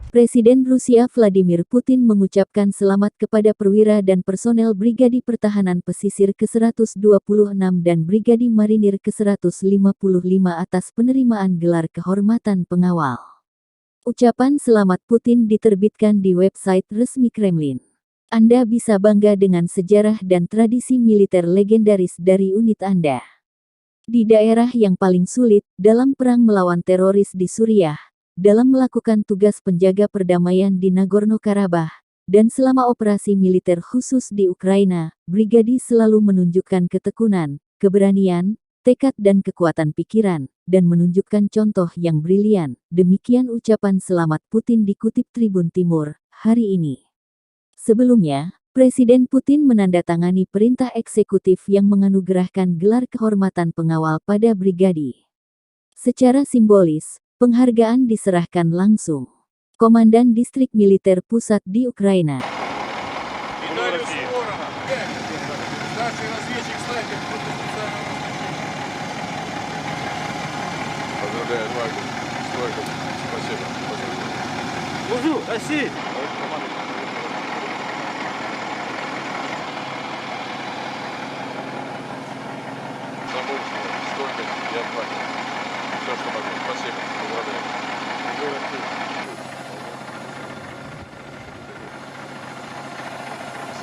Presiden Rusia Vladimir Putin mengucapkan selamat kepada perwira dan personel Brigadi Pertahanan Pesisir ke-126 dan Brigadi Marinir ke-155 atas penerimaan gelar kehormatan pengawal. Ucapan selamat Putin diterbitkan di website resmi Kremlin. Anda bisa bangga dengan sejarah dan tradisi militer legendaris dari unit Anda. Di daerah yang paling sulit dalam perang melawan teroris di Suriah, dalam melakukan tugas penjaga perdamaian di Nagorno-Karabakh, dan selama operasi militer khusus di Ukraina, Brigadi selalu menunjukkan ketekunan, keberanian, tekad dan kekuatan pikiran, dan menunjukkan contoh yang brilian. Demikian ucapan selamat Putin dikutip Tribun Timur, hari ini. Sebelumnya, Presiden Putin menandatangani perintah eksekutif yang menganugerahkan gelar kehormatan pengawal pada Brigadi. Secara simbolis, penghargaan diserahkan langsung Komandan Distrik Militer Pusat di Ukraina.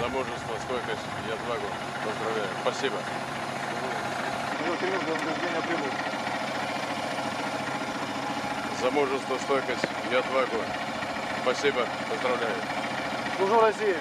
За мужество, стойкость и отвагу поздравляю. Спасибо. За мужество, стойкость и отвагу. Спасибо. Поздравляю. Служу России.